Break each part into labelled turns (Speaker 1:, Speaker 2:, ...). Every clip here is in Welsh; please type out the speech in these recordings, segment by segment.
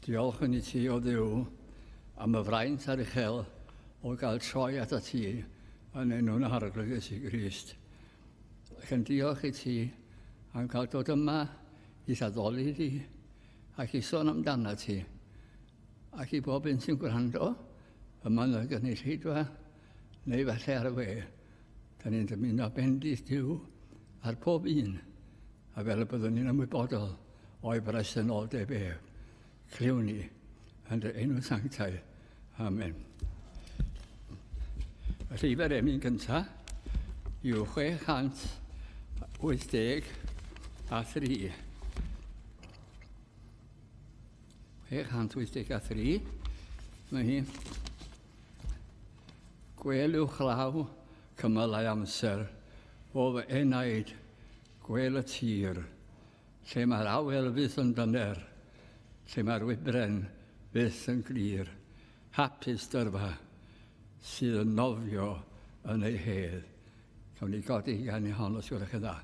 Speaker 1: Diolch yn I ti o Dduw am y fraint ar uchel o gael troi at y ti yn enw'n arglwydd Iesu Grist. Ac yn diolch I ti am cael dod yma I ddadoli di ac I sôn amdana ti. Ac I bob un sy'n gwrando, yma yn y gynulleidfa neu falle ar y we, da ni'n dymuno bendith Duw ar pob un, a fel y byddwn ni'n ymwybodol o'i bresenoldeb ef. Cliw ni yn dy enw sanctaidd. Amen. Y llyfr emyn gyntaf yw 683. 683. Mae hi. Gwelwch law cymylau amser o fy enaid gwel y tir, lle mae'r awel fydd yn dyner, lle mae'r wybren fydd yn glir, hapus dyrfa sydd yn nofio yn ei hedd. Cawn ni godi gan ei hon os gwelwch chi dda.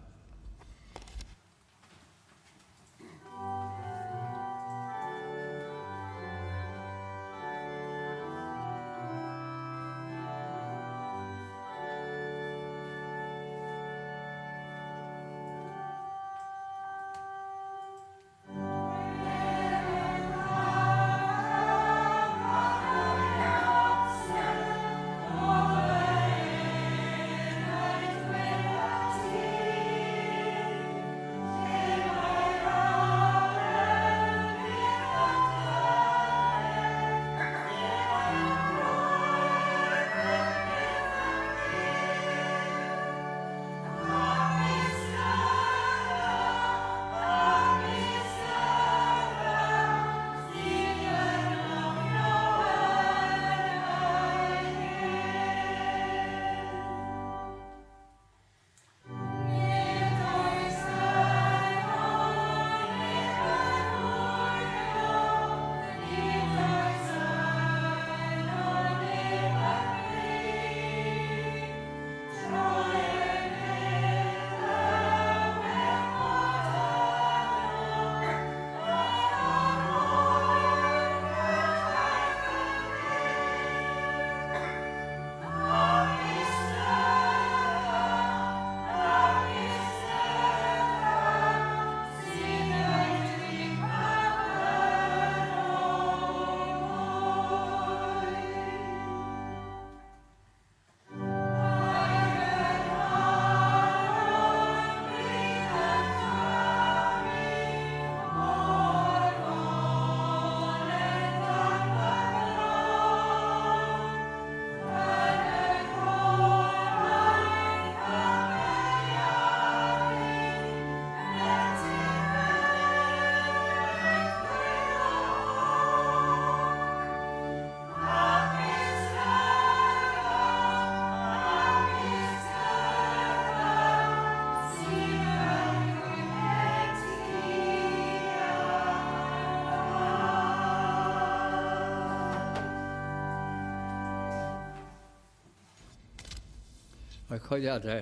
Speaker 1: Y coediadau,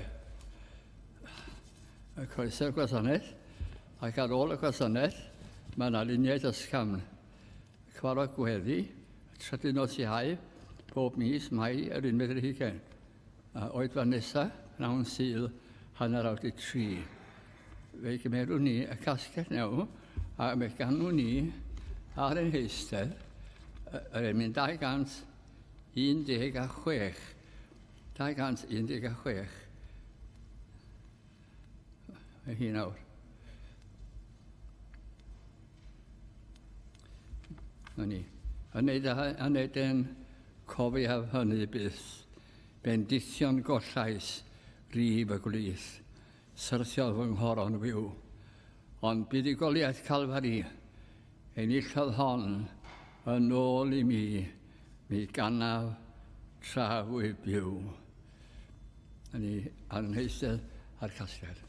Speaker 1: y coesau'r gwasanaeth, ac ar ôl y gwasanaeth, mae yna luniau dysgafn. Cyfarfod gweddi, trydydd nos Iau, pob mis, Mai, yr 11:20. Oedfa nesaf, nawn Sul, 3:30. Fe gymerwn ni y casgell new, a mae ganwn ni ar ein heistedd, yr emyn 216. 216. Mae hi nawr. Yn neud yn cofiaf hynny byth, bendithion gollais rif y gwlys, syrthiodd fy nghoron fyw. Ond buddugoliaeth Calfari, enillodd hon yn ôl I mi ganaf tra fwy byw. Yn ei anheistedd a'r casgliad.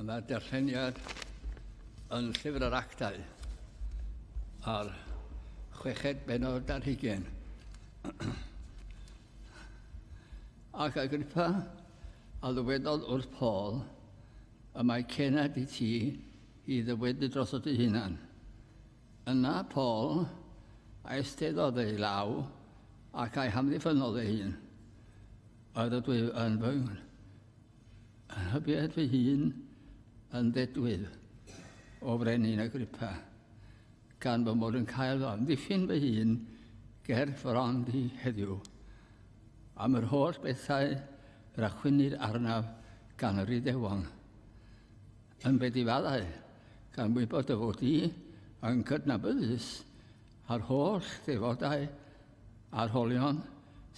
Speaker 1: A mae'r darlleniad yn llyfr yr actau ar 6 bennod ar 20. Ac Agrippa a ddywedodd wrth Paul y mae cenad i ti i ddywedu dros ei hunan. Yna Paul a esteddodd ei law ac a'i hamddiffynnodd ei hun. Oedd ydw i yn fy hybiad fy hun yn ddedwydd o frenin Agrippa, gan fy mod yn cael amddiffyn fy hun ger ffrond i heddiw, am yr holl bethau yr achwynir arnaf gan yr Iddewon. Yn bedifaddau, gan wybod y fod i yn cydnabyddus ar holl ddefodau arholion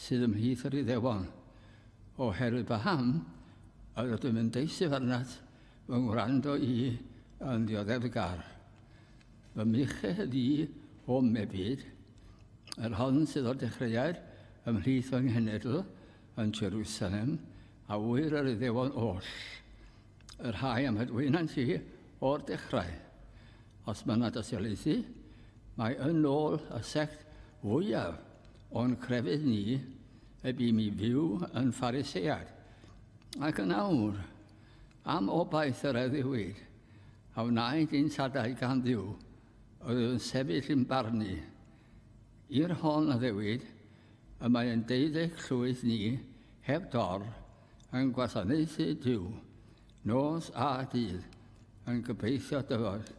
Speaker 1: sydd ymhlith yr Iddewon, oherwydd baham oedd ydw'n mynd eisif arnat fy ngwrando i yn ddioddefgar. Fy myched i o mebyd, yr hon sydd o'r dechreuad ymhlith fy nghenedl yn Jerusalem a wyr yr Iddewon oll. Yr rhai am hydwynant i o'r dechrau. Os mae yna dystiolaethu, mae yn ôl y sect fwyaf o'n crefydd ni y bu mi fyw yn Phariseaidd. Ac yn awr, am obaith yr eddiwyd, a wnaed un sadau gan Dduw, oedd yn sefyll yn barnu. I'r hon a ddewyd, y mae yn 12 ni, heb dor, yn gwasanaethu Dduw, nos a dydd, yn gobeithio dyfod.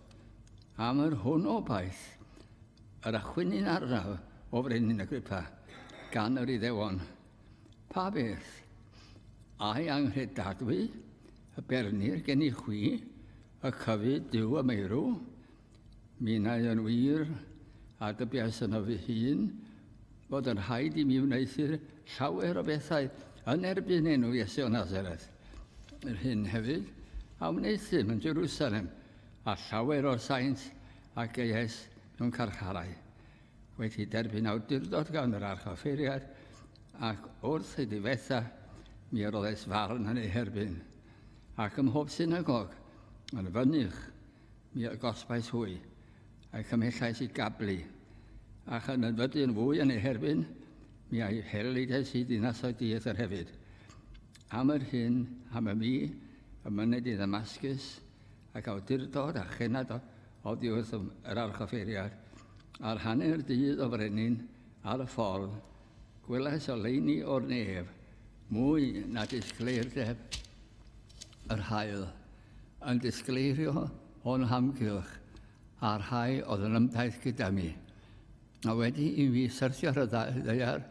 Speaker 1: Am yr hwn obaith, yr achwynnu'n arnaf o frenin Agrippa, gan yr Iddewon. Pa beth? A'i anghredadwy, y bernir gen i chwi, y cyfyd Dduw y meirw, minnau yn wir a dybias yno fy hun, fod yn rhaid i mi wneithur llawer o bethau yn erbyn enw Iesu o Nazareth. Yr hyn hefyd, a wneithum yn Jerusalem, a llawer o'r saint ac eies mewn carcharau. Wedi derbyn awdurdod gan yr archoffeiriad, ac wrth ei diwetha, mi roedd eis farn yn ei herbyn. Ac ym mhob synagog, yn fynych, mi gosbais hwy, ac ymhellais i gablu. Ac yn ynfydu yn fwy yn ei herbyn, mi a'i herlides i dinasoedd dieth yr hefyd. Am yr hyn, am y mi, y myned i Damascus, ac awdurdod a chenad o ddiwrth yr archoffeiriad, a'r hanner dydd o frenin ar y ffordd, gwelais o leini o'r nef, mwy na disgleirdeb yr hael, yn disgleirio o'n hamgylch a'r rhai oedd yn ymdaith gyda mi. A wedi i mi syrthio ar y ddeiar,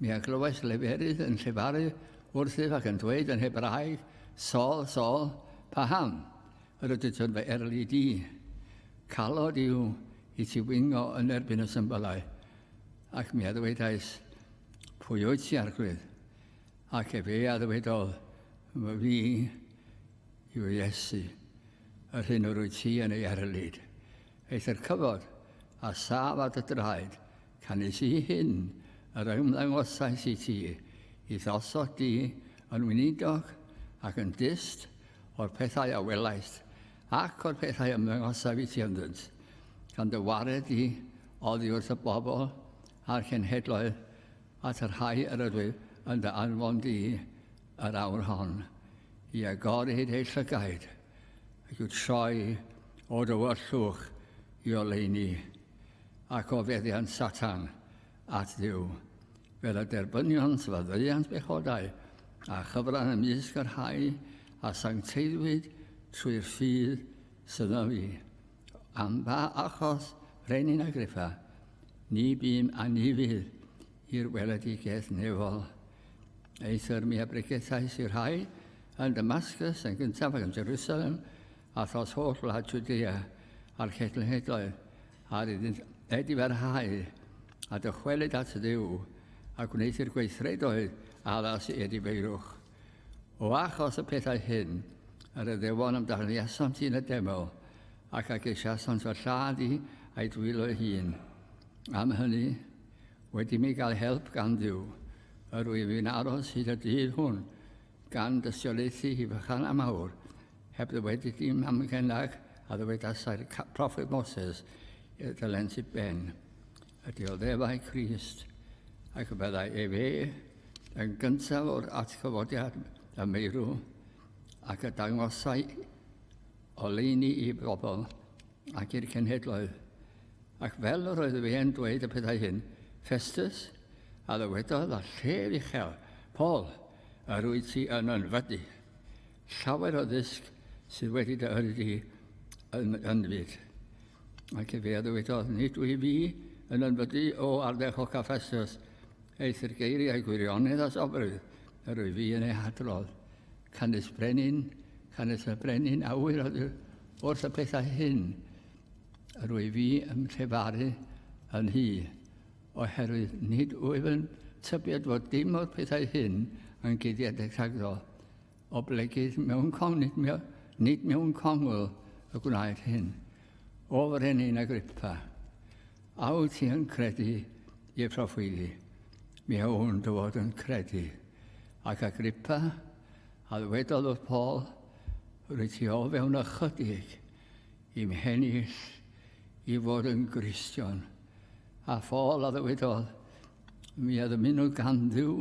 Speaker 1: mi a glywais leferydd yn llefaru wrthyf ac yn dweud yn Hebraeg, Sol, Sol, paham, yr ydych yn fy erli di. Calod i'w i ti wingo yn erbyn y symbolau. Ac mi a ddweudais, pwy wyt ti arglwydd? Ac fe a ddwedodd, mae fi yw Iesu, yr hyn o'r wyt ti yn ei erlyd. Eith yr cyfod a saf at y draed, canis i hyn yr ymddangosais i ti, i ddosod di yn wynidog ac yn dyst o'r pethau a welaist, ac o'r pethau ymddangosaf i ti ynddynt, gan dy wared i oddi wrth y bobl a'r cenhedloedd at yr rhai yr ydw yn dy anfon di yr awr hon, i agored ei llygaid, ac yw troi o dywyllwch i oleini, ac o feddiant Satan at Dduw, fel y derbynion sefyddiant bechodau a chyfran ymysg yr rhai a sancteiddwyd trwy'r ffydd sydd yma fi. Am ba achos frenin Agrippa, ni bym a ni fydd i'r weledigaeth nefol. Eithir mi a brigetais i'r rhai yn Damascus yn gyntaf ac yn Jerusalem, a thos holl wlad Judea a'r cedlhedloedd, a'r ediferhau a dychwelyd at Dduw, a gwneithir gweithredoedd addas i edifeirwch. O achos y pethau hyn, yr Iddewon amdano Ieson ti'n y deml, ac ag eisiason fy llad i a'i dwylo ei hun. Am hynny, wedi mi gael help gan Dduw, yr wyf fi'n aros hyd y dydd hwn, gan dystiolaethu i fychan am awr, heb de wedi dim am gennach, a de wedi asa'r prophet Moses, dylen sy'n ben. Ydy o ddefau Christ, ac y byddai yn gyntaf o'r atgyfodiad y meirw, ac y dangosau o leini i bobl ac i'r cenhedloedd. Ac fel yr oedd fi yn dweud y pethau hyn, Festus, a ddywedodd a llef uchel, Paul, yr wyt ti yn ynfydu. Llawer o ddysg sydd wedi dy yrru yn fyd. Ac fe ddywedodd, nid dwi fi yn ynfydu o ardderchog a Festus, eithir geiriau gwirionedd a sofrydd, yr wyf fi yn ei hadrodd. Canys y brenin awyr wrth y pethau hyn, yr wyf fi yn llefaru yn hy, oherwydd nid wyf yn tybied fod dim o'r pethau hyn yn guddiedig rhagddo, o blegydd nid mewn congl y gwnaed hyn. O Frenin Agrippa, a wyt ti yn credu i'r proffwydi, mi hwn dy fod yn credu. Ac Agrippa, a ddwedodd wrth Paul, rwyt ti o fewn ychydig i'm hennill i fod yn Gristion. A Paul a ddwedodd, mi oedd y minw ganddiw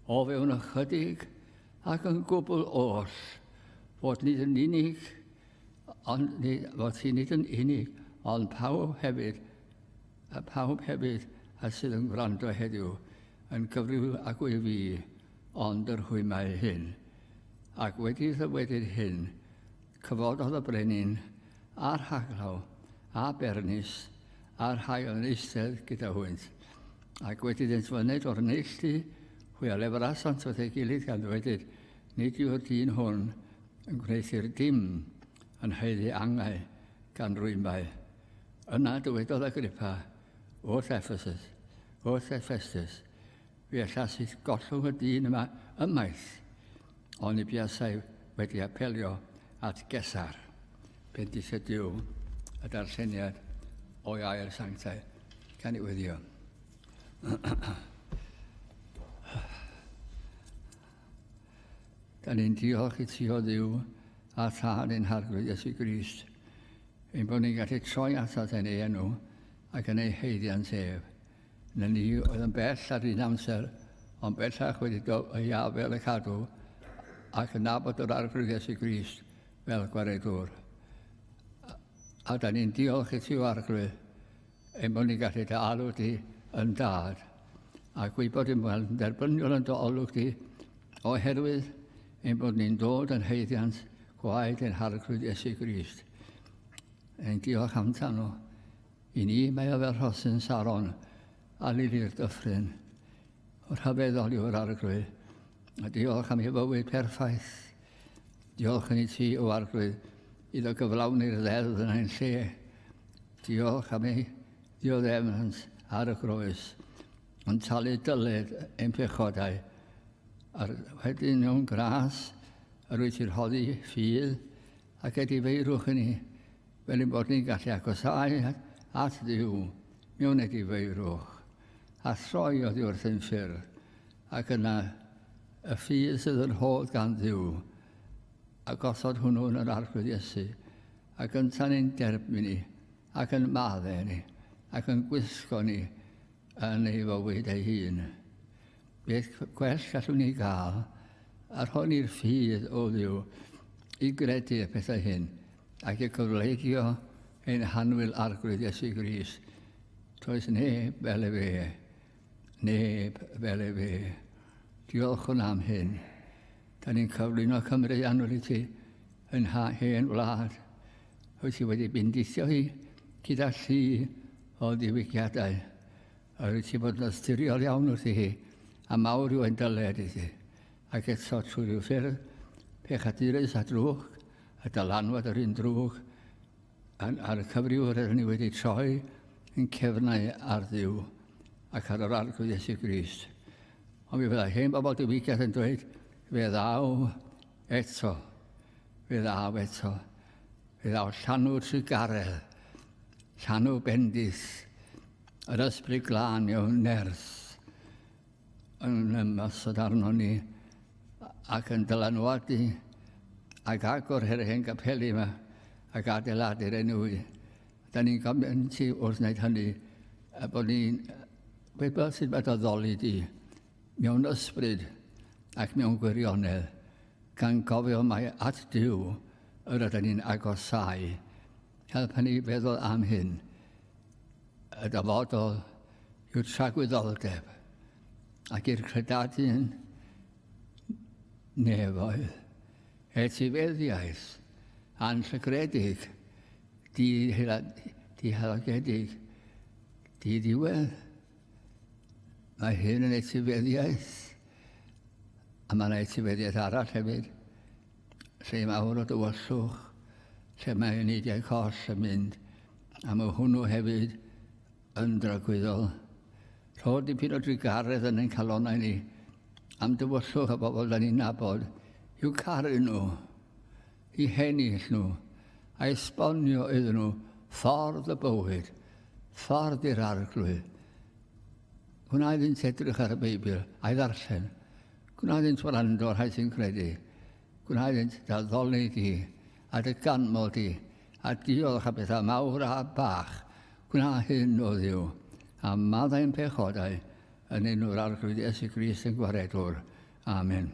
Speaker 1: o fewn ychydig ac yn gwbl oll, fod nid yn unig, fod ti nid yn unig, ond pawb hefyd a sydd yn gwrando heddiw, yn gyfryw ag wyf fi, ond yr hwymau hyn. Ac wedi ddywedu'r hyn, cyfododd y brenin a'r haglaw a Bernis a'r rhai yn eistedd gyda hwynt. Ac wedi ddeintfyned o'r neilltu, hwy a lefras ond oedd ei gilydd gan ddweud, nid yw'r dyn hwn yn gwneud dim yn heiddi angau gan rwymau. Yna dywedodd Agrippa wrth Festus, fi allasydd gollwng y dyn yma ymaith, ond i buasau wedi apelio at Gesar. Bendith y Dyw y darlleniad o air sanctau gan i weddio. Da ni'n diolch i ti o Dduw a thad ein harglwydd Iesu Grist, ein bod ni'n gallu troi atat yn ei enw ac yn ei heiddian sef. Na ni oedd yn bell ar un amser, ond bellach wedi dod y iaf fel y cadw ac yn nabod yr arglwydd Iesu Grist fel gwaredwr. A da ni'n diolch i ti o arglwydd, ein bod ni'n gallu dy alw di yn dad, ac gwybod yn derbyniol yn dy olwg di, oherwydd ein bod ni'n dod yn heiddiant gwaed ein harglwydd Iesu Grist. Ein diolch amdano nhw. I ni mae o fel Rhosyn Saron a Lili'r Dyffryn, o'r rhyfeddol yw'r arglwydd. A diolch am ei fywyd perffaith. Diolch yn i ti o arglwydd iddo gyflawni'r ddeddf yn ein lle. Diolch am ei dioddefnydd ar y groes, yn talu dyled ein pechodau. Ar wedyn mewn gras, yr wyt ti'n hoddi ffydd ac ydi feirwch yn ni, fel ein bod ni'n gallu agosau at Dduw mewn ydi feirwch, a throi oddi wrth ein ffyrdd, ac yna y ffydd sydd yn hodd gan Dduw, a gosod hwnnw yn yr arglwydd Iesu, ac yn tan ein derbyn ni, ac yn maddau ni, ac yn gwisgo ni yn ei fywyd ei hun. Beth gwell gallwn ni gael ar hon i'r ffydd o Dduw i gredu y pethau hyn ac i gyflegio ein hanwyl arglwydd Iesu Grist. Does neb fel e fe, neb fel e fe. Diolch hwnna am hyn. Da ni'n cyflwyno Cymru anwyl i ti yn hen wlad. Wyt ti wedi bendithio hi gyda llu o ddiwygiadau. Wyt ti bod yn ystyriool iawn wrthi hi, a mawr yw ein dyled i ti. Ac eto trwy rhyw ffyrdd, pechadurus a drwg, a dylanwad yr un drwg, ar y cyfriwr yr ni wedi troi yn cefnau ar Dduw ac ar yr arglwydd Iesu Grist. Ond mi fyddai hen bobl diwygiad yn dweud, fe ddaw eto, fe ddaw eto, fe ddaw llanw trigaredd, llanw bendith, yr ysbryd glân yw'n nerth, yn ymosod arno ni ac yn dylanwadu ac agor yr hen gapeli yma ac adeiladu'r enw. Da ni'n gofyn ti wrth wneud hynny, a bod ni'n gwybod sut mae doddoli di mewn ysbryd ac mewn gwirionedd, gan gofio mai at Duw yr ydyn ni'n agosau. Helpa ni feddwl am hyn, y dyfodol yw'r tragwyddoldeb ac i'r credadu'n nefoedd, etifeddiaeth, anrhygredig, di-halogedig, di-ddiwedd. Mae hyn yn etifeddiaeth, a mae'n etifeddiaeth arall hefyd, lle mawr o dywyllwch, lle mae unidiau cos yn mynd, a mae hwnnw hefyd yn dragwyddol. Rho dipyn o drigaredd yn ein calonnau ni am dywyllwch a bobl da ni'n nabod, i'w caru nhw, i hennill nhw, a esbonio iddyn nhw ffordd y bywyd, ffordd i'r arglwydd. Gwna iddynt edrych ar y Beibl a'i ddarllen. Gwna iddynt wrando rhai sy'n credu. Gwna iddynt daddoli di, a dy ganmol di, a diolch a bethau mawr a bach. Gwna hyn o Dduw, a maddau'n pechodau yn enw'r arglwydd Iesu Grist yn gwaredwr. Amen.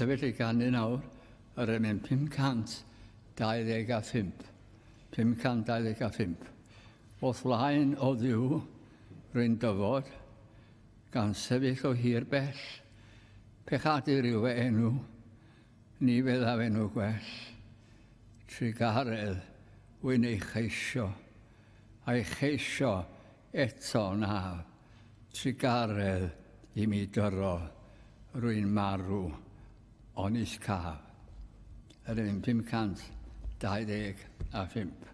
Speaker 1: Sefyll i ganu nawr yr emyn 525. 525. O flaen o Dduw, rwy'n dyfod, gan sefyll o hir bell, pechadur yw e enw, ni feddaf enw gwell. Trigaredd wy'n ei cheisio, a'i cheisio eto na. Trigaredd i mi dyro, rwy'n marw, onis caf. Yr un 525.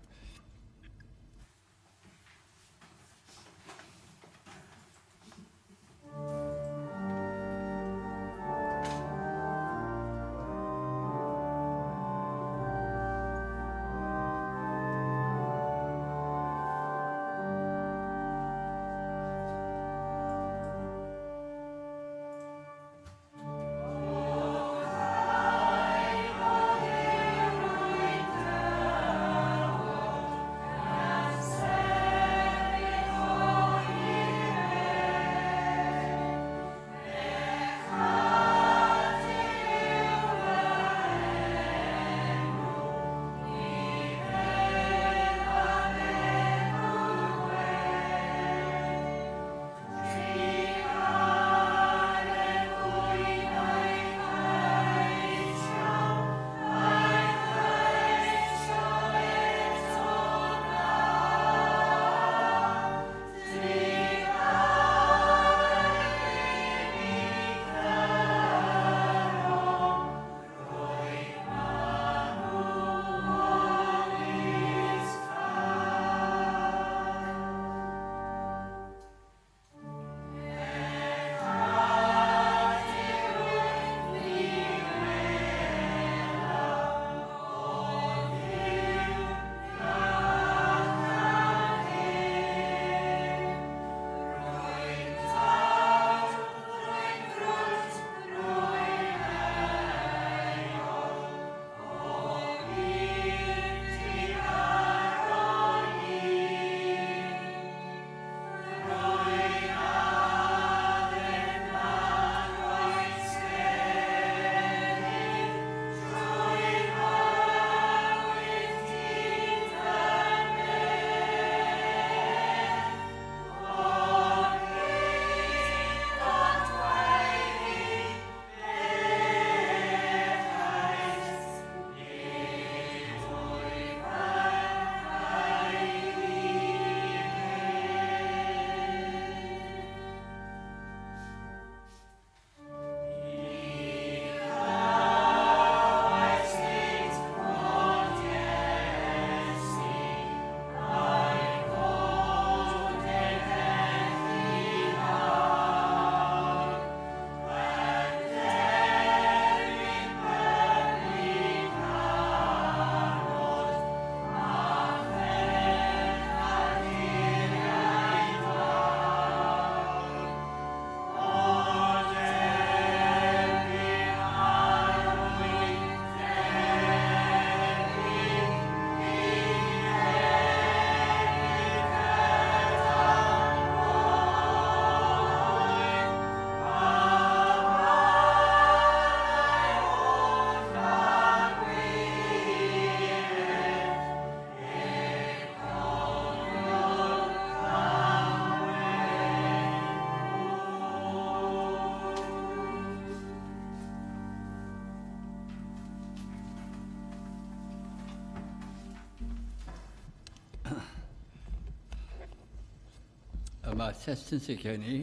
Speaker 1: mae testyn sy'n gen i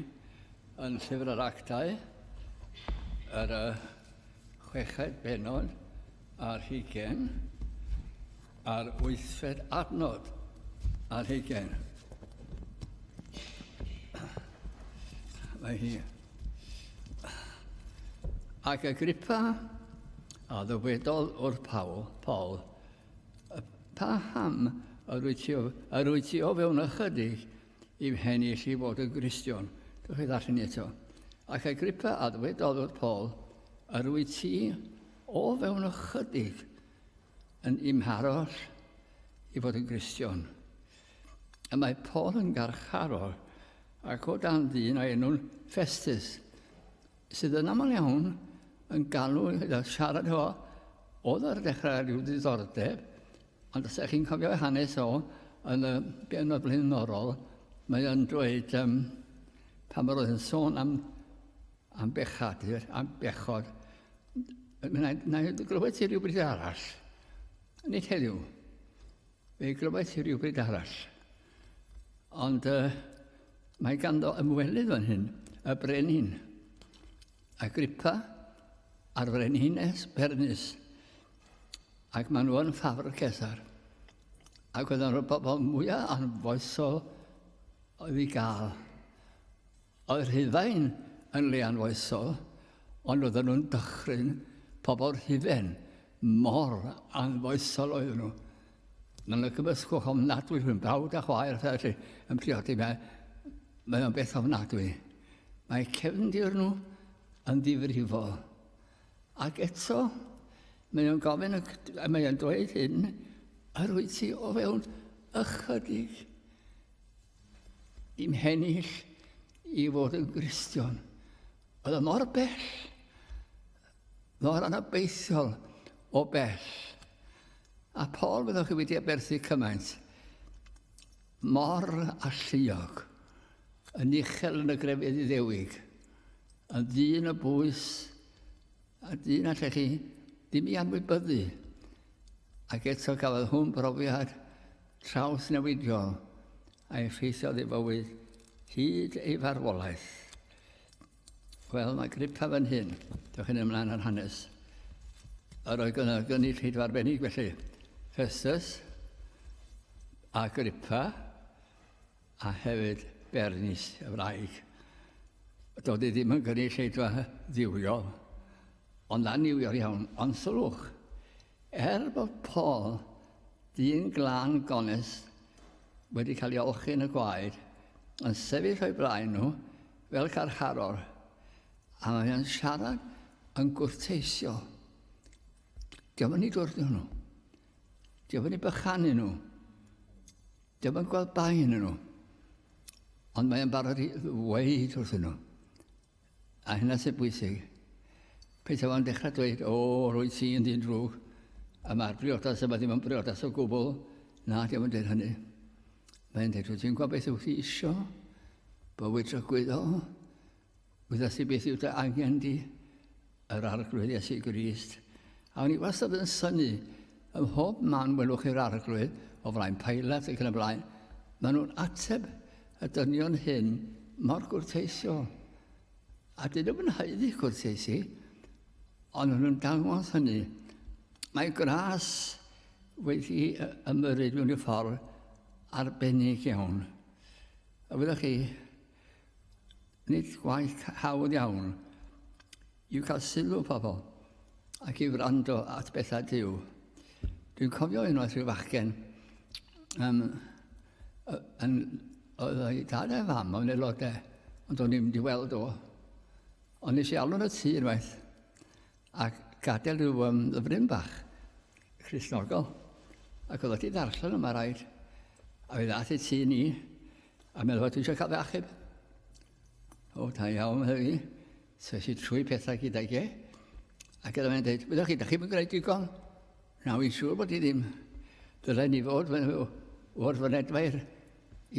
Speaker 1: yn llyfr yr actau, yr 6 benod a'r 20, a'r 8 adnod a'r 20. Mae hi. Ac Agrippa a ddywedodd wrth Paul, paham arwyt ti o fewn ychydig i'w hennill i fod yn Gristion. Dwch chi ddarllen eto. Ac Agrippa a ddywedodd wrth Paul, arwyt ti o fewn ychydig yn imharo'r i fod yn Gristion. A mae Paul yn garcharor ac o dan ddyn o'r enw Festus, sydd yn aml iawn yn galw siarad o, oedd ar dechrau rhyw ddiddordeb, ond os ydych chi'n cofio hanes o yn y benod blaenorol, mae yn dweud pan oedd yn sôn am bechadur, am bechod, na i glywed ti rhywbryd arall. Nid heddiw. Fe glywed ti rhywbryd arall. Ond mae ganddo ymwelydd fan hyn, y brenin. Agrippa a'r frenhines Bernis. Ac maen nhw yn ffafr Cesar. Ac oedd yna bobl mwyaf anfoesol oedd i gael. Oedd Rhufain yn le anfoesol, ond oedden nhw'n dychryn pobl Rhufain mor anfoesol oedden nhw. Mae'n gymysgwch ofnadwy rhywun brawd a chwaer felly yn priodi mae o'n beth ofnadwy. Mae cefndir nhw yn ddifrifol. Ac eto, mae o'n gofyn, mae o'n dweud hyn, arwyt ti o fewn ychydig i'm hennill i fod yn Gristion. Oedd o mor bell, mor anabeithiol o bell. A Paul fyddwch chi wedi aberthu cymaint, mor alluog, yn uchel yn y grefydd Iddewig, yn dyn y bwys, a dyn allech chi ddim i anwybyddu. Ac eto gafodd hwn brofiad traws newidiol a effeithiodd ei fywyd hyd ei farwolaeth. Wel, mae Agrippa fan hyn, dewch yn ymlaen ar hanes. Yr oedd gynnu llyd farbenig felly. Festus, Agrippa, a hefyd Bernis, y wraig. Doedd ei ddim yn gynnu lleidfa ddiwiol, ond aniwiol iawn. Ond sylwch, bod Paul, dyn glân gones, wedi cael ei olchi yn y gwaed, yn sefyll o'i blaen nhw fel carcharor, a mae e'n siarad yn gwrteisio. Diolch yn ei dwrdio nhw. Diolch yn ei bychanu nhw. Diolch yn gweld bai yn nhw. Ond mae e'n barod i ddweud wrthyn nhw. A hynna sy'n bwysig. Peter fo'n dechrau dweud, rwyt ti yn dyn drwg. A mae'r briodas yma ddim yn briodas o gwbl. Na, diolch yn dweud hynny. Mae'n dweud, ti'n gwybod beth wyt ti isio? Bywyd trygwyddol? Wyddas ti beth yw dy angen di? Yr arglwydd Iesu Grist. A o'n i wastad yn syni, ym mhob man welwch i'r arglwydd, o flaen Pilat ac yn y blaen, maen nhw'n ateb y dynion hyn mor gwrteisio. A dyn nhw'n haeddu gwrteisi, ond nhw'n dangos hynny. Mae gras wedi ymyrryd mewn i ffordd arbennig iawn. A fyddwch chi, nid gwaith hawdd iawn, i'w cael sylw pobl ac i wrando at bethau Duw. Dwi'n cofio unwaith rhyw fachgen, oedd ei dad a fam o'n aelodau, ond o'n i'n mynd i weld o. Ond nes i alw yn y tŷ unwaith, ac gadael rhyw ddyfryn bach, Cristnogol, ac oedd wedi ddarllen yma rhaid, a fe ddath i tŷ ni, a meddwl dwi eisiau cael fe achub. Da iawn heddi, so eisiau trwy pethau gyda ge, ac oedd e'n dweud, byddwch chi, da chi'n gwneud digon? Naw i'n siŵr bod i ddim. Dylen ni fod o'r fynedfair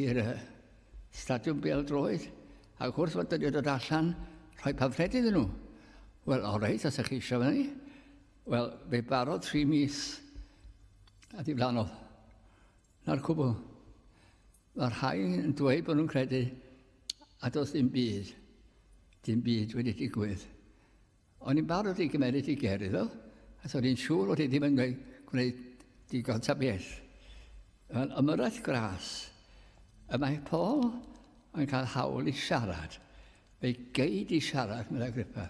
Speaker 1: i'r stadiwm bêl-droed, ac wrth fod ydi dod allan, rhoi pamffled iddyn nhw. Wel, o reit, os ydych chi eisiau fyny. Wel, fe barodd 3 mis a diflannodd. Na'r cwbl. Mae'r rhai yn dweud bod nhw'n credu a does dim byd wedi digwydd. O'n i'n barod i gymeryd i gerydd o, a so o'n i'n siŵr oedd i ddim yn gwneud digon ta beth. Yn ymyrraeth gras, y mae Paul yn cael hawl i siarad. Fe'i geid i siarad, mewn Agrippa.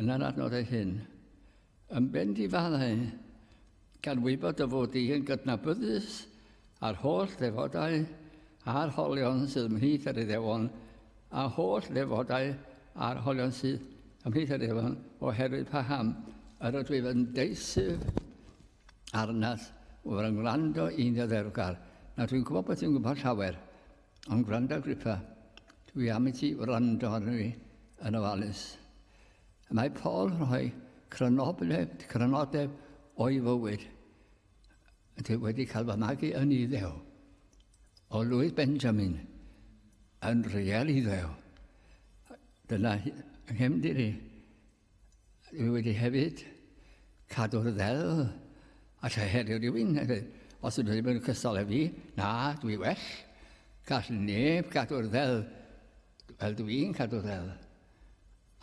Speaker 1: Yn yr adnodau hyn, yn bend i faddau, gan wybod y fod i yn gydnabyddus a'r holl ddefodau a'r holion sydd ymhlith ar Iddewon, a holl ddefodau a'r holion sydd ymhlith ar Iddewon oherwydd paham, yr ydw i yn deisif arnas o'r yngrando un ddeddergar. Na dwi'n gwybod beth dwi'n gwybod llawer, ond gwrando Agrippa, dwi am i ti wrando arno fi yn ofalus. Mae Paul yn rhoi crynodeb o'i fywyd. Dwi wedi cael fy magu yn Iddew, o Louis Benjamin, yn real Iddew. Dyna nghefndir i. Dwi wedi hefyd cadw'r ddel, a herio rhywun. Os ydw i ddim yn cystal ef fi, na, dwi well. Gall neb cadw'r ddel, fel dwi'n cadw'r ddel.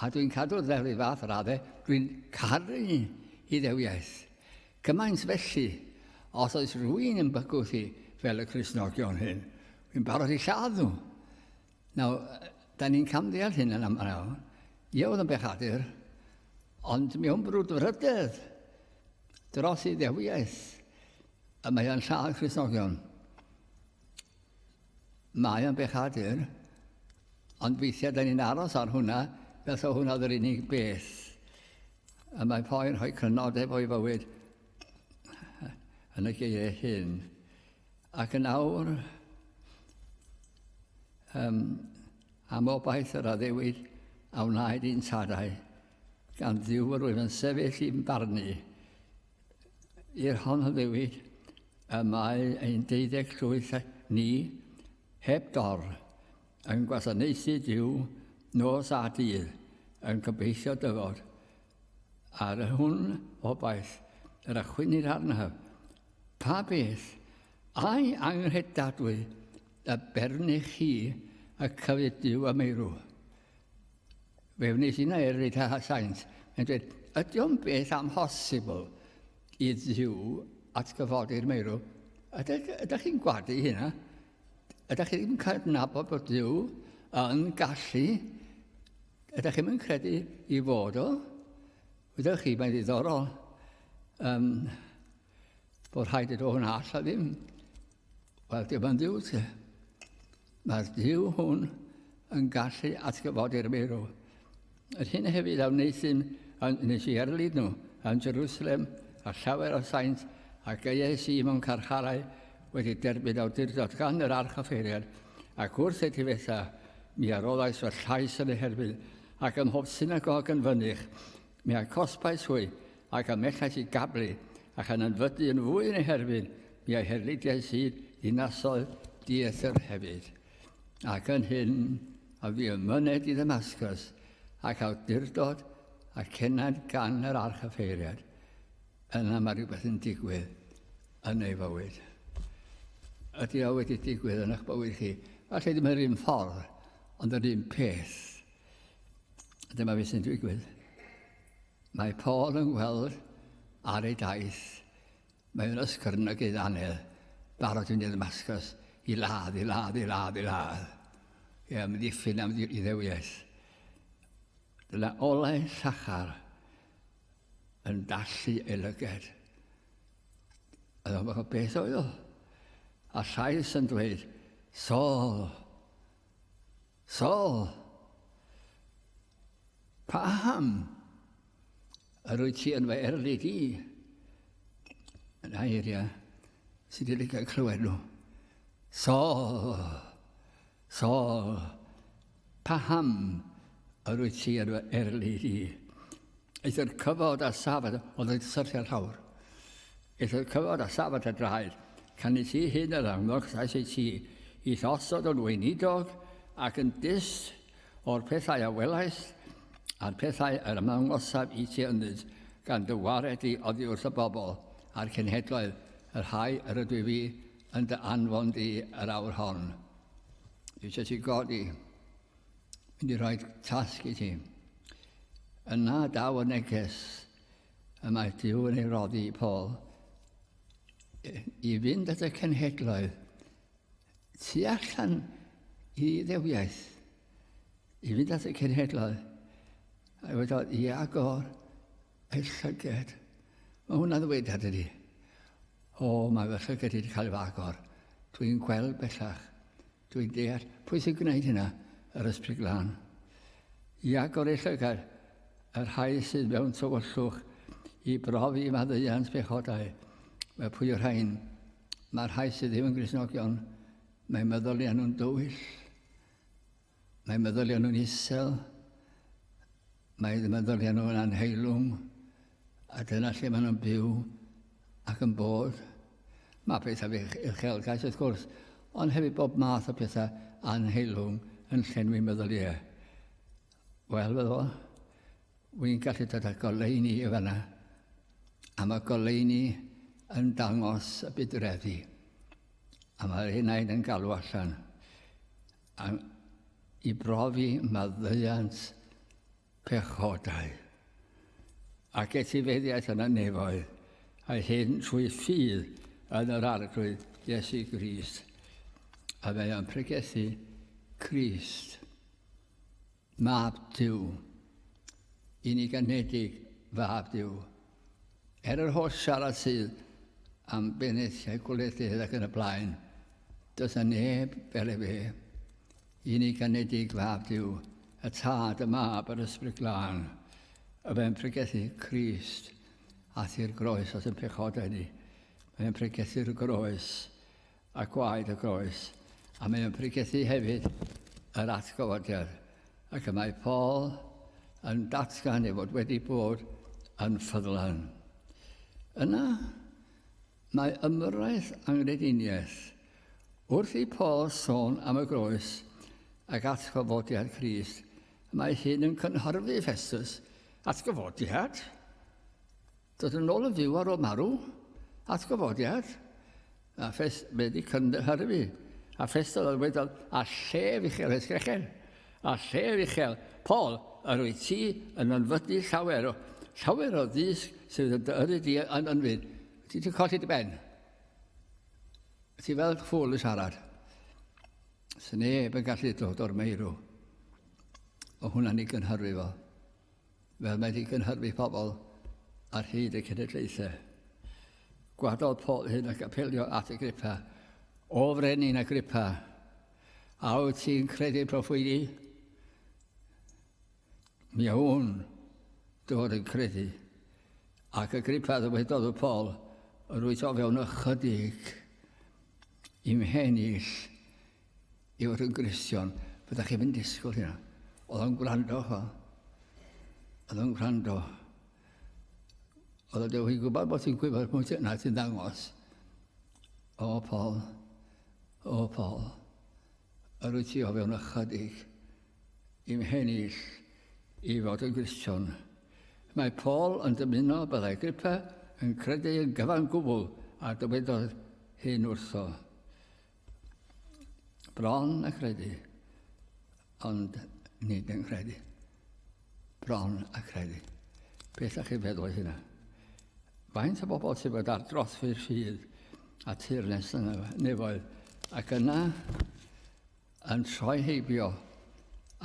Speaker 1: A dwi'n cadw'r ddel i fath raddau, dwi'n caru Iddewiaeth. Cymaint felly, os oes rhywun yn bygwth i fel y Cristnogion hyn, dwi'n barod i lladd nhw. Nawr, da ni'n camddeall hyn yn aml. Ie oedd yn bechadur, ond mewn brwdfrydedd dros Iddewiaeth, a mae o'n lladd Cristnogion. Mae o'n bechadur, ond weithiau da ni'n aros ar hwnna, fel so hwnna oedd yr unig beth. A mae Paul yn rhoi crynodeb o'i fywyd yn y geiriau hyn. Ac yn awr am obaith yr addewid a wnaed un tadau gan ddiw yr wyf yn sefyll i'n barnu i'r hon o ddewid y mae ein 18 ni heb dor yn gwasanaethu Duw nos a dydd yn gobeithio dyfod ar hwn obaith yr achwynir arnaf. Pa beth a'i anghredadwy y bernu chi y cyfydiw y meirw. Fe wnes i na eryd a saint yn dweud, ydy o'n beth amhosibl i Dduw atgyfodi'r meirw? Ydych chi'n gwadu hynna? Ydych chi ddim yn cydnabod bod Dduw yn gallu? Ydych chi'n credu i fod o? Ydych chi, mae'n ddiddorol bod rhaid i hwn all a ddim. Wel, dim yn Dduw ti. Mae'r Dduw hwn yn gallu atgyfodi'r meirw. Yr hyn hefyd a wnes i erlyd nhw yn Jerusalem a llawer o saint a geies i mewn carcharau wedi derbyn awdurdod gan yr archoffeiriad ac wrth ei tifetha mi aroddais fy llais yn ei herbyn ac ym mhob synagog yn fynych mi a cosbau swy ac ymellais i gablu ac yn ynfydu yn fwy yn ei herbyn mi a herlidiau sydd dinasoedd diethyr hefyd. Ac yn hyn a fi ymyned i Damascus ac awdurdod a cenad gan yr archoffeiriad. Yna mae rhywbeth yn digwydd yn ei fywyd. Ydy o wedi digwydd yn eich bywyd chi. Falle ddim yr un ffordd, ond yr un peth. Dyma beth sy'n digwydd. Mae Paul yn gweld ar ei daith. Mae'n ysgyrnygydd anel, barod yn Damascus, i ladd. Ie, mynd i ffyn am Iddewiaeth. Dyna olau llachar yn dallu ei lyged. A dwi'n meddwl, beth oedd o? A llais yn dweud, Saul, Saul, pam yr wyt ti yn fy erlyd i? Yn eiriau sydd wedi cael clywed nhw. Saul, Saul, pam yr wyt ti yn fy erlyd i? Eith yr cyfod a safod, oedd yn syrthio'r llawr. Eith yr cyfod a safod a draed, can i ti hyn yr angnog, saes ei ti i ddosod o'n weinidog ac yn dyst o'r pethau a welais a'r pethau yr ymangosaf i ti yndyd gan dy wared i oddi wrth y bobl a'r cenhedloedd yr rhai yr ydw i fi yn dy anfon di yr awr hon. Dwi eisiau ti godi, mynd i roi tasg i ti. Yna daw y neges y mae Duw yn ei roddi i Paul i fynd at y cenhedloedd tu allan i ddewiaeth, i fynd at y cenhedloedd a wedodd i agor y llyged. Mae hwnna'n ddweud ydy. Mae fy llyged wedi cael ei agor. Dwi'n gweld bellach. Dwi'n deall. Pwy sy'n gwneud hynna? Yr Ysbryd Glân. I agor ei llyged, yr rhai sydd mewn tywyllwch i brofi maddeuant pechodau. Mae pwy yw'r rhain? Mae'r rhai sydd ddim yn Gristnogion. Mae meddyliau nhw'n dywyll. Mae meddyliau nhw'n isel. Mae meddyliau nhw'n anheilwng. A dyna lle maen nhw'n byw ac yn bod. Mae pethau uchelgais wrth gwrs, ond hefyd bob math o pethau anheilwng yn llenwi meddyliau. Wel, fyddo, wy'n gallu dod â goleuni i fanna. A mae goleuni yn dangos y budreddi. A mae'r hynna'n yn galw allan. I brofi maddeuant pechodau. Ac etifeddiaeth yna nefoedd, a hyn trwy ffydd yn yr arglwydd Iesu Grist. A mae o'n pregethu Crist, mab Duw, uniganedig fab Duw. Yr holl siarad sydd am benethiau gwledydd ac yn y blaen, does yna neb fel e fe, uniganedig fab Duw, y tad, y mab, yr Ysbryd Glân. A mae'n pregethu Crist ath i'r groes os yn pechodau ni. Mae'n pregethu'r groes a gwaed y groes. A mae'n pregethu hefyd yr atgyfodiad. Ac y mae Paul yn datgan ei fod wedi bod yn ffyddlan. Yna mae ymraeth anglydiniaeth wrth i Paul sôn am y groes ac atgyfodiad Crist. Mae hyn yn cynhyrfu Festus. Atgyfodiad? Dod yn ôl y fyw ar ôl marw? Atgyfodiad? A Festus wedi cynhyrfu. A Festus oedd wedodd, a llef uchel ysgrechen. A llef uchel. Paul, yr wyt ti yn ynfydu llawer o ddysg sydd yn dy di yn ynfyd. Ti ti'n colli dy ben? Ti fel ffwl y siarad. Sy'n neb yn gallu dod o'r meirw. O hwnna'n ei gynhyrfu fo. Fel mae wedi gynhyrfu pobl ar hyd y cenedlaethau. Gwadodd Paul hyn ac apelio at Agrippa. O frenin Agrippa, a wyt ti'n credu proffwydi? Mi awn dod yn credu. Ac Agrippa ddywedodd o Paul, rwyt o fewn ychydig i'm hennill i fod yn Gristion. Fyddach chi'n mynd disgwyl hynna. Oedd o'n gwrando o. Oedd o'n gwrando. Oedd o'n gwybod bod ti'n gwybod pwynt yna ti'n dangos. O Paul, yr wyt ti o fewn ychydig i'm hennill i fod yn Gristion. Mae Paul yn dymuno byddai Agrippa yn credu yn gyfan gwbl a dywedodd hyn wrtho. Bron a credu, ond nid yn credu. Bron a credu. Beth a'ch chi feddwl hynna? Faint o bobl sydd wedi ar drothwy'r ffydd a teyrnes nefoedd ac yna yn troi heibio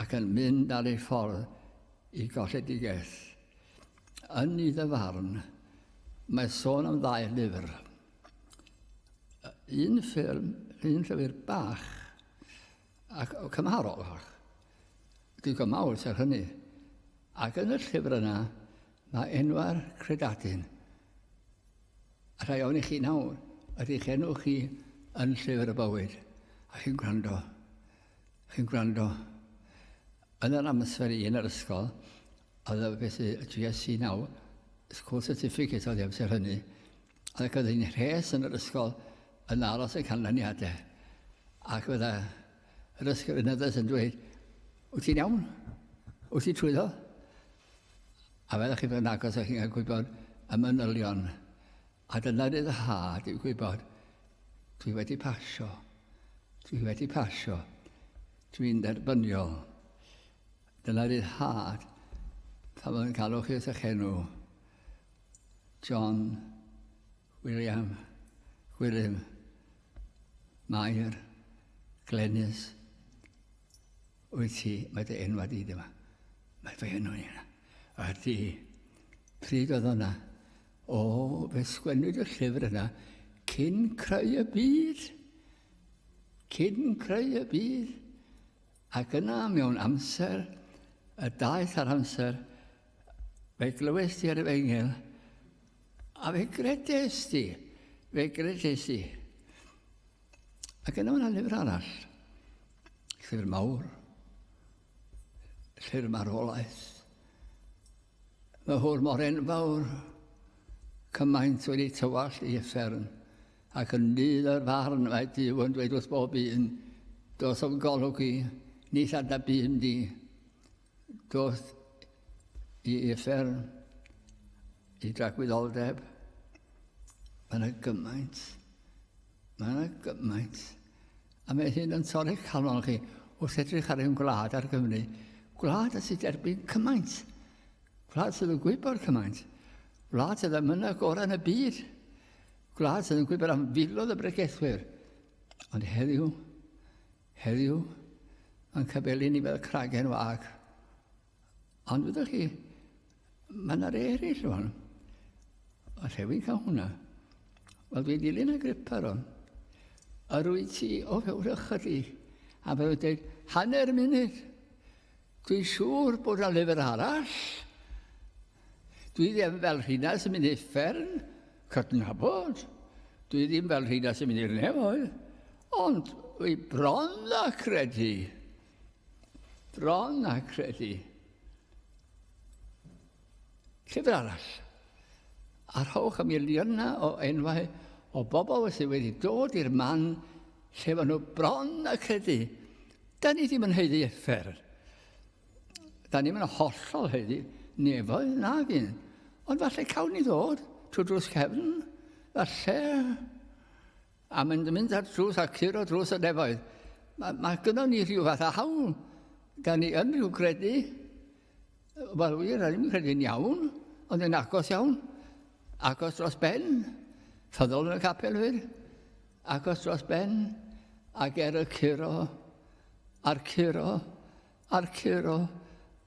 Speaker 1: ac yn mynd ar ei ffordd i golledigaeth. Yn ei ddyfarn, mae sôn am ddau lyfr. Un llyfr bach ac cymharol bach. Digon mawr sy'r hynny. Ac yn y llyfr yna, mae enwau'r credadyn. A rhai o'n i chi nawr, ydych enw chi yn llyfr y bywyd. A chi'n gwrando. Chi'n gwrando. Yn yr amser yn yr ysgol, oedd y beth y GSC nawr, School Certificate oedd i amser hynny, ac oedd hi'n rhes yn yr ysgol yn aros y canlyniadau. Ac oedd yr ysgrifennyddus yn dweud, wyt ti'n iawn? Wyt ti'n trwyddo? A feddech chi fy'n agos â chi'n gwybod y manylion. A dyna ryddhad i'w gwybod, dwi wedi pasio. dwi'n derbynio. Dyna ryddhad pan mae'n galw chi eich enw. John William Gwilym Mair Glenys. Wyt ti, mae dy enw di dyma. Mae fy enw ni yna. A di, pryd oedd hwnna? O, fe sgwennwyd y llyfr yna cyn creu y byd. Cyn creu y byd. Ac yna mewn amser, y daeth ar amser, fe glywes ti ar y fengel, a fe gredes ti. Fe gredes ti. Ac yna yna lyfr arall. Llyfr mawr. Llyfr marwolaeth. Mae hwyr mor enfawr, cymaint wedi tywall i effern, ac yn nydd yr farn mae Duw yn dweud wrth bob un, dos o'n golwg i, ni llad na byd di, dos i effern, i dragwyddoldeb. Mae yna gymaint. Mae yna gymaint. A mae hyn yn torri'ch calon chi wrth edrych ar ein gwlad ar Gymru. Gwlad a sydd erbyn cymaint. Gwlad sydd yn gwybod cymaint. Gwlad sydd yn mynd gorau yn y byd. Gwlad sydd yn gwybod am filoedd y bregethwyr. Ond heddiw, mae'n cabelu ni fel cragen wag. Ond fyddwch chi, mae yna'r eraill rwan. A lle wy'n cael hwnna? Wel, dwi'n dilyn y grip ar hwn. A rwy ti o fewn ychydig. A fe wedi dweud, hanner munud. Dwi'n siŵr bod yna lyfr arall. Dwi ddim fel rhina sy'n mynd i effern, cydnabod. Dwi ddim fel rhina sy'n mynd i'r nefoedd. Ond dwi bron a credu. Bron a credu. Llyfr arall. A rhowch y miliynau o enwau o bobl sydd wedi dod i'r man lle maen nhw bron a credu. Da ni ddim yn heiddi effern. Da ni'n mynd hollol heiddi nefoedd na gyn. Ond falle cawn ni ddod trwy drws cefn. Falle. A mynd ar drws a curo drws y nefoedd. Mae gynnon ni rhyw fath a hawl. Da ni yn rhyw credu. Wel, wir, da ni'n credu'n iawn. Ond yn agos iawn. Agos dros ben. Ffyddol yn y capel fyr. Agos dros ben. Ac y curo. A'r curo. A'r curo.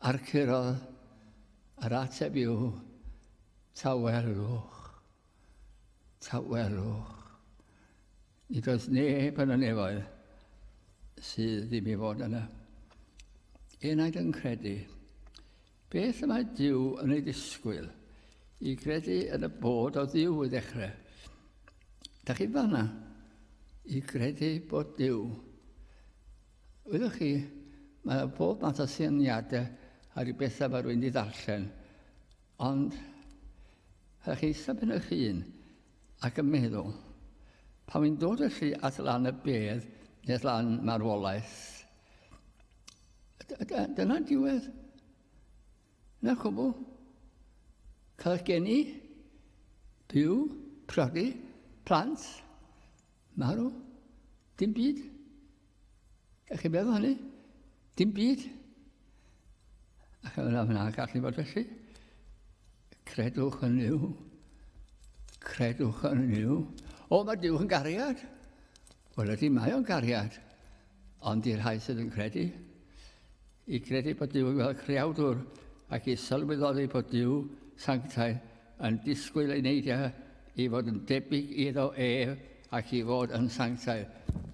Speaker 1: A'r curo. Yr ateb yw. Tawelwch. Tawelwch. Nid oes neb yn y nefoedd sydd ddim i fod yna. Enaid yn credu. Beth y mae Duw yn ei ddisgwyl i credu yn y bod o Dduw i ddechrau? Da chi fanna? I credu bod Duw. Wydwch chi, mae bob math o syniadau ar ei bethau mae rwy'n di ddarllen. Ond, ydych chi eithaf yn eich hun ac yn meddwl, pan wy'n dod â at lan y bedd neu at lan marwolaeth, dyna diwedd. Dyna cwbl. Cael geni, byw, prodi, plant, marw, dim byd. Ydych chi'n meddwl hynny? Dim byd. Ac yna gallu bod felly. Credwch yn Dduw. Credwch yn Dduw. O, mae Duw yn gariad. Wel, ydy mae o'n gariad. Ond i'r rhai sydd yn credu. I credu bod Duw yn fel creawdwr ac i sylweddoli bod Duw sanctaidd yn disgwyl ei neidiau i fod yn debyg iddo ac i fod yn sanctaidd.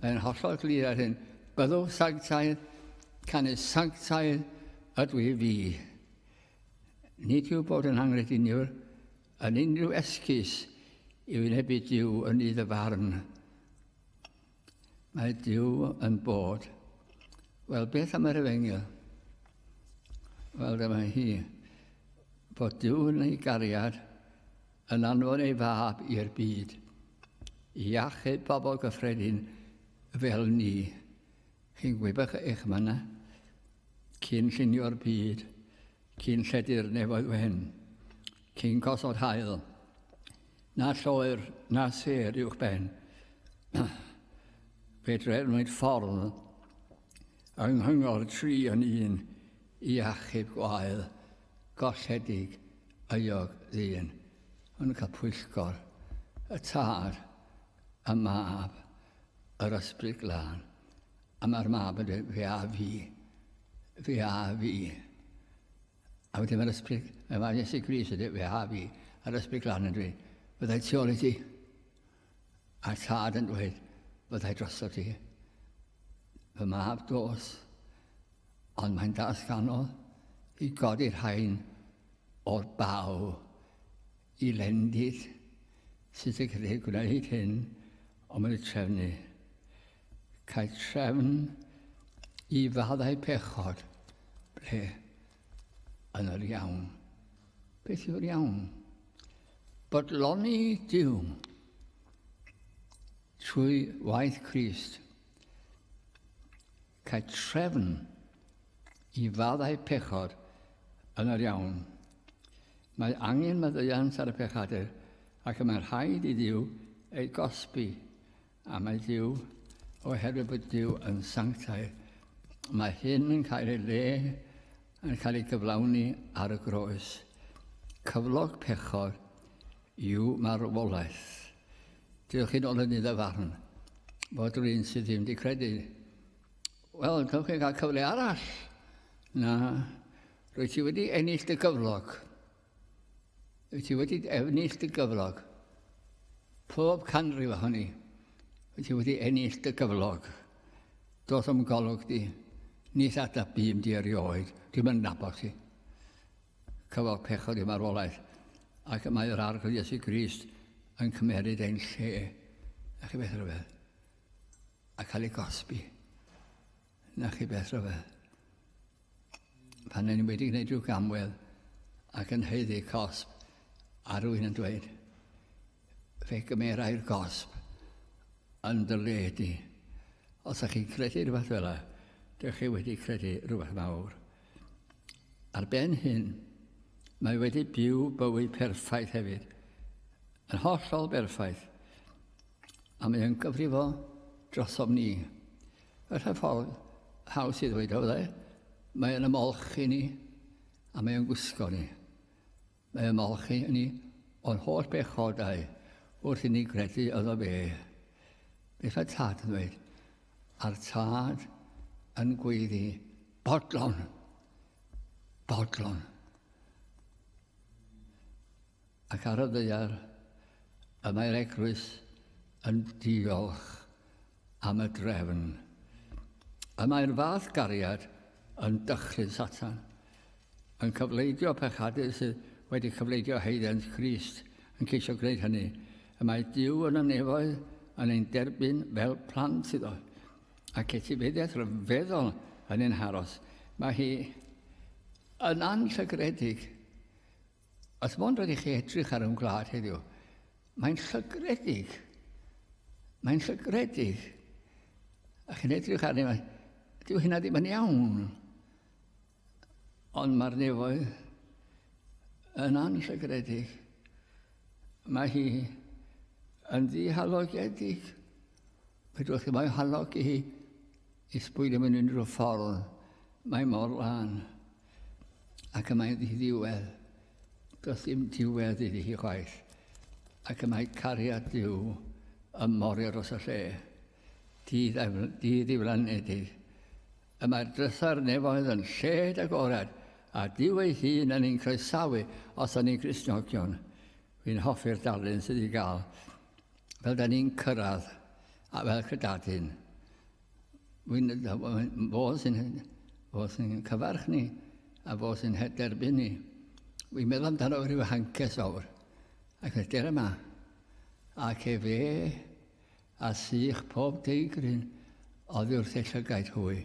Speaker 1: Yn hollol glir ar hyn. Byddwch sanctaidd, canis sanctaidd ydw i fi. Nid yw bod yn angrediniwr yn unrhyw esgus i wynebu Duw yn iddo farn. Mae Duw yn bod. Wel, beth am yr efengyl? Wel, dyma hi. Bod Duw yn ei gariad yn anfon ei fab i'r byd. I achub bobl gyffredin fel ni. Chi'n gwybod eich manna. Cyn llunio'r byd. Cyn lledu'r nefoedd wen. Cyn gosod hael. Na lloer, na ser uwch ben. Fe drefnwyd ffordd yng nghyngor 3 yn 1 i achub gwael, golledig aiog ddyn, yn cael pwyllgor, y tad, y mab, yr ysbryd glân, a mae'r mab yn dweud, fe a fi. A wedyn mae'r ysbryd, mae Iesu Grist yn dweud, fe a fi, a'r ysbryd glân yn dweud, fyddai tu ôl i ti. A tad yn dweud, fyddai drosodd ti. Fy mab dos, ond mae'n dasganol i godi'r rhain o'r baw i lendid sydd yn gallu gwneud hyn, ond mae'n trefnu. Cael trefn i faddau pechod ble yn yr iawn. Beth yw'r iawn? Bodloni Duw trwy waith Crist. Cael trefn i faddau pechod yn yr iawn. Mae angen maddeuant ar y pechadur ac mae'n rhaid i Dduw ei gosbi. A mae Dduw, oherwydd bod Dduw yn sanctaidd, mae hyn yn cael ei le yn cael ei gyflawni ar y groes. Cyflog pechod yw marwolaeth. Diolch chi'n ôl yn iddo farn bod rhywun sydd ddim wedi credu. Wel, dylech chi'n cael cyfle arall. Na, rwy ti wedi ennill dy gyflog. Rwy ti wedi ennill dy gyflog. Pob canrif ohoni. Rwy ti wedi ennill dy gyflog. Does am golwg di. Nis adab bym di erioed. Dwi'n mynd nabod ti. Cyflog pechod i marwolaeth. Ac mae'r arglwydd Iesu Grist yn cymeryd ein lle. Na chi beth rhyfedd. A cael ei gosbi. Na chi beth rhyfedd. Pan ni wedi gwneud rhyw gamwedd ac yn heiddi cosb a rwy'n yn dweud fe gymerai'r gosb yn dy ledu. Os ydych chi'n credu rhywbeth fel yna, ydych chi wedi credu rhywbeth mawr. Ar ben hyn, mae wedi byw bywyd perffaith hefyd, yn hollol berffaith, a mae yn gyfrifo drosom ni. Yr ffordd haws i ddweud o dde, mae yn ymolch i ni, a mae yn gwisgo ni. Mae yn ymolch i ni o'n holl bechodau wrth i ni gredu iddo fe. Beth mae tad yn dweud? A'r tad yn gweiddi bodlon. Bodlon. Ac ar y ddaear, y mae'r eglwys yn diolch am y drefn. Y mae'r fath gariad yn dychryn Satan, yn cyfleidio pechadur sydd wedi cyfleidio heiddiant Crist, yn ceisio gwneud hynny. Y mae Duw yn y nefoedd yn ein derbyn fel plant iddo. Ac etifeddiaeth rhyfeddol yn ein haros. Mae hi yn anllygredig. Os mwyn rydych chi edrych ar ym gwlad heddiw, mae'n llygredig. Mae'n llygredig. A chi'n edrych arni, dyw hynna ddim yn iawn. Ond mae'r nefoedd yn anllygredig. Mae hi yn ddihalogedig. Fedrwch chi mae'n halog i hi i sbwylio mewn unrhyw ffordd. Mae mor lan. Ac y mae'n ddiwedd. Does ddim diwedd iddi hi chwaith. Ac y mae cariad Duw yn morio dros y lle. Di-ddiflanedig. Y mae'r drysau'r nefoedd yn lled agorad, a Duw ei hun yn ein croesawu os yn ni'n Cristnogion. Fi'n hoffi'r darlun sydd i gael. Fel da ni'n cyrraedd, a fel credadyn. Fod sy'n cyfarch ni, a fod sy'n derbyn ni. Fi'n meddwl amdano rhyw hancus awr. Ac ydy'r yma. Ac fe a sych pob deigryn oddi wrth ei llygaid hwy.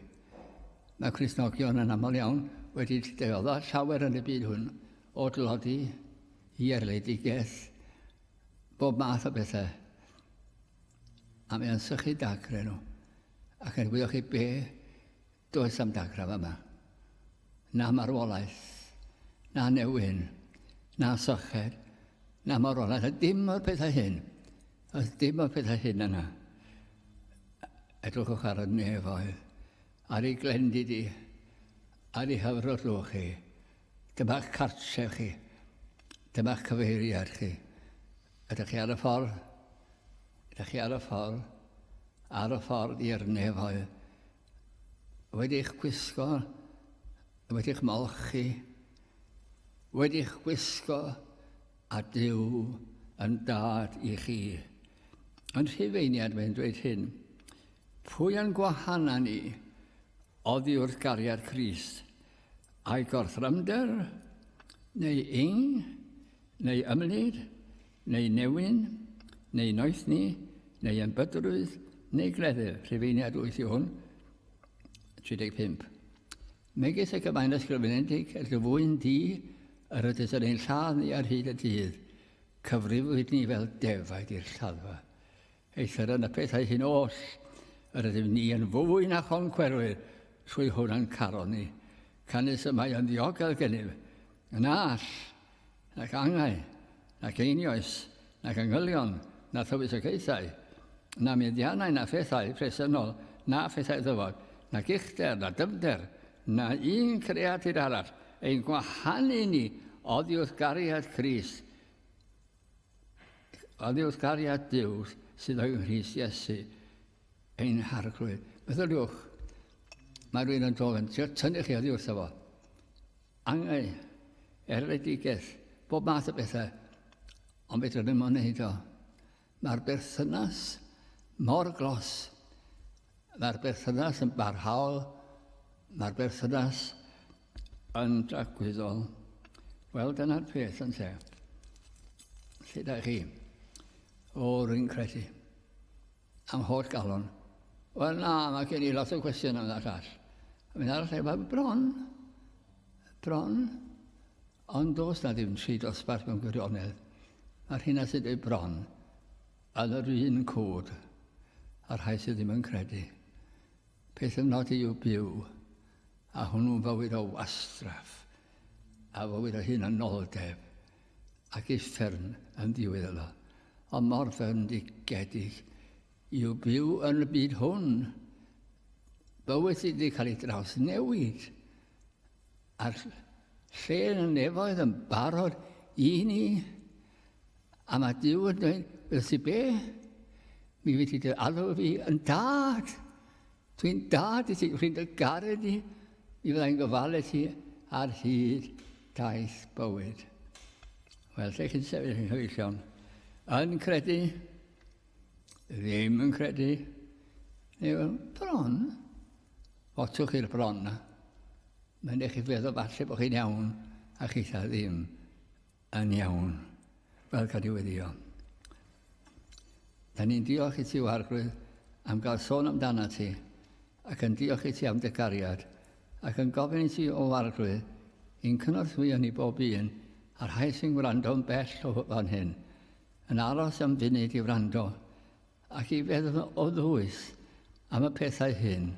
Speaker 1: Mae Cristnogion yn aml iawn wedi deodda llawer yn y byd hwn o dlodi i erledigaeth, bob math o bethau. A mae o'n sychu dagre nhw. Ac yn gwyddoch chi be, does am dagraf yma. Na marwolaeth, na newyn, na syched, na marwolaeth. A dim o'r pethau hyn. Oes dim o'r pethau hyn yna. Edrychwch ar y nefoedd ar ei glendi di, ar ei hyfrydwch chi, dyma'ch cartre chi, dyma'ch cyfeiriad chi. Ydych chi ar y ffordd? Ydych chi ar y ffordd i'r nefoedd. Wedi'ch gwisgo, wedi'ch molchi, wedi'ch gwisgo a Duw yn dad i chi. Yn Rhufeiniad mae'n dweud hyn, pwy yn gwahana ni oddi wrth gariad Crist? Ai gorthryfnder, neu ing, neu ymlid, neu newyn, neu noethni, neu embydrwydd, neu gleddyf. Rhufeiniad 8 i hwn, 35. Megis y gymain ysgrifenedig er gyfwyn di yr ydys yr ein lladd ni ar hyd y dydd, cyfrifwyd ni fel defaid i'r lladdfa. Eithaf yn y pethau hyn oll, yr ydym ni yn fwy na choncwerwyr trwy hwnna'n caro ni. Canis y mae yn ddiogel gennyf, yn all, nac angau, nac einioes, nac angylion, na thywysogaethau, na meddiannau na phethau presennol, na phethau ddyfod, na gichter, na dyfder, na un creadur arall, ein gwahanu ni oddi wrth gariad Crist, oddi wrth gariad Duw sydd o'i Nghrist Iesu, ein harglwydd. Meddyliwch, mae rhywun yn dod yn tynnu chi oddi wrtho fo. Angau, erledigaeth, bob math o bethau, ond fedrwn ddim o'n neud o. Mae'r berthynas mor glos, mae'r berthynas yn barhaol, mae'r berthynas yn dragwyddol. Wel, dyna'r peth yn lle. Lle da chi? O, rwy'n credu. Am holl galon. Wel, na, mae gen i lot o gwestiwn am that all. Mae'n arall efo bron, ond dos na ddim tri dosbarth mewn gwirionedd. Mae'r hynna sydd ei bron yn yr un cwd a'r rhai sydd ddim yn credu. Peth yn nodi yw byw, a hwnnw'n fywyd o wastraff, a fywyd o hunanoldeb, ac uffern yn ddiweddol. Ond mor fendigedig yw byw yn y byd hwn. Bywyd sydd wedi cael ei draws newid. A'r lle yn y nefoedd yn barod i ni. A mae Duw yn dweud, wrth i be? Mi wedi dy alw fi yn dad. Dwi'n dad i ti, rwy'n dy gared i. Mi fyddai'n gofalu ti ar hyd daith bywyd. Wel, lle chi'n sefyll yn hywyllon? Yn credu, ddim yn credu, neu bron. Fotwch i'r bron na. Mae'n eich feddwl falle bod chi'n iawn, a chitha ddim yn iawn, fel cadwyddio. Da ni'n diolch i ti o arglwydd am gael sôn amdana ti, ac yn diolch i ti am dy gariad, ac yn gofyn i ti o arglwydd i'n cynorthwyo ni bob un a'r rhai sy'n gwrando'n bell o fan hyn, yn aros am funud i wrando, ac i feddwl o ddwys am y pethau hyn.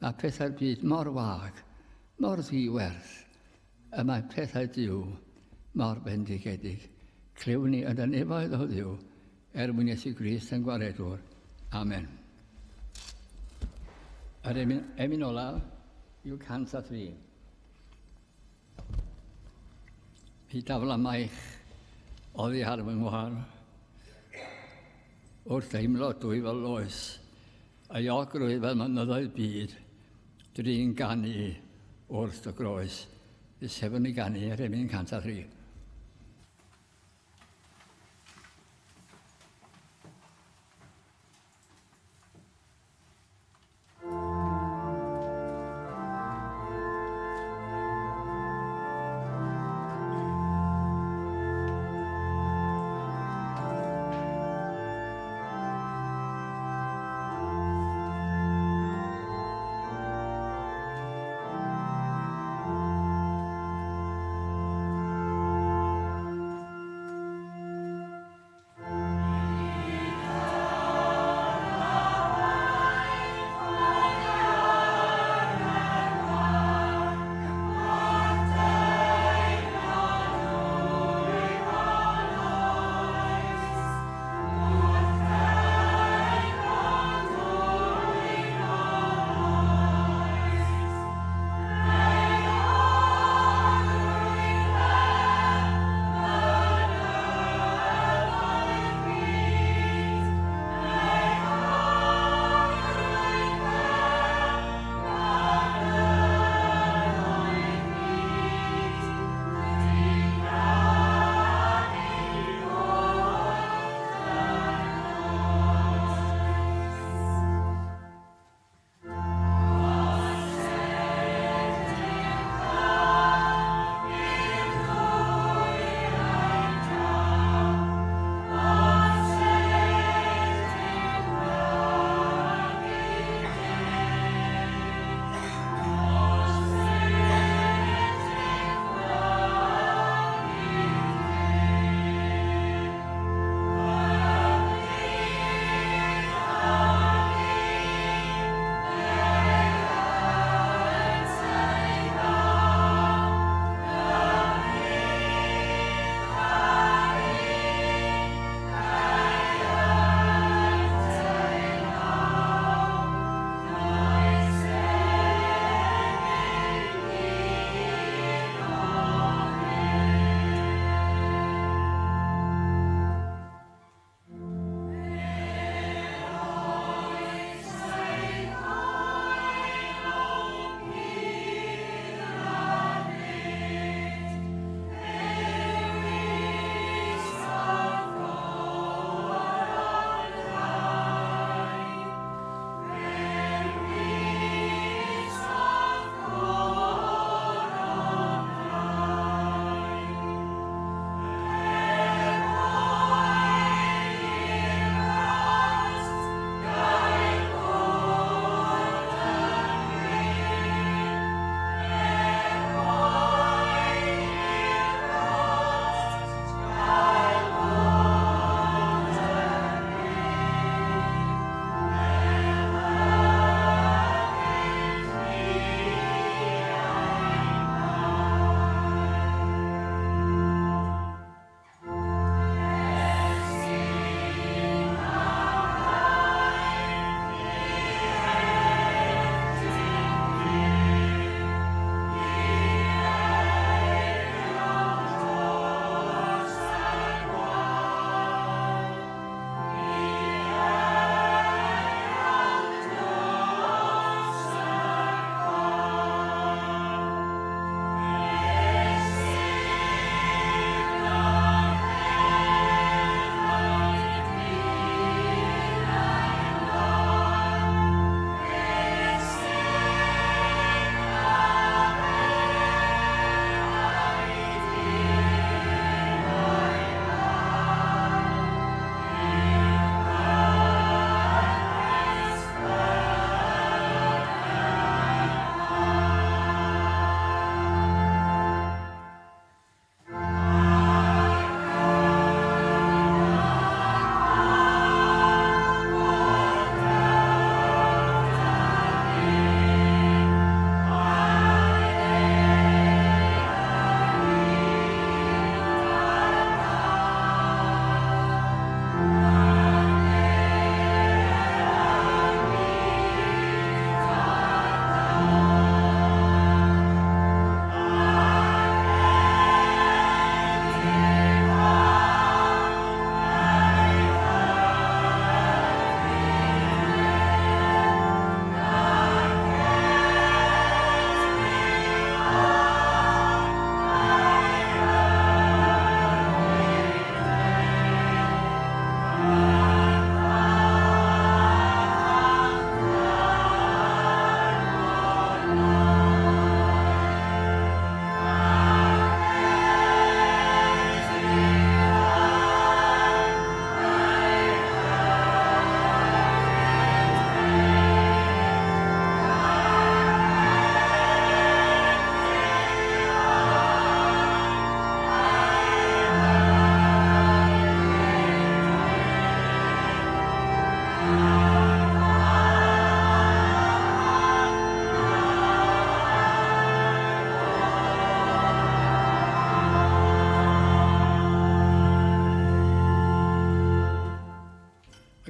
Speaker 1: Mae pethau'r byd mor wag, mor ddiwerth, y mae pethau Duw mor bendigedig. Clywn ni yn y nefoedd o Dduw, mwyn Iesu Grist yn gwaredwr. Amen. Yr emyn olaf yw 103. Mi dafla maich oddi ar fy ngwar, wrth deimlo dwy fel oes, a iogrwydd fel mynyddoedd byd, drin ganu wrth y groes. Sefwn i ganu yr emyn 103.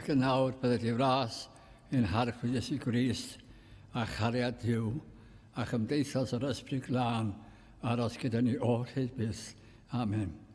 Speaker 1: ac yn nawr byddai di fras yn harchwyd Iesu Grist a chariad Dyw a chymdeithas yr ysbryd glân aros gyda ni o'r hyd byth. Amen.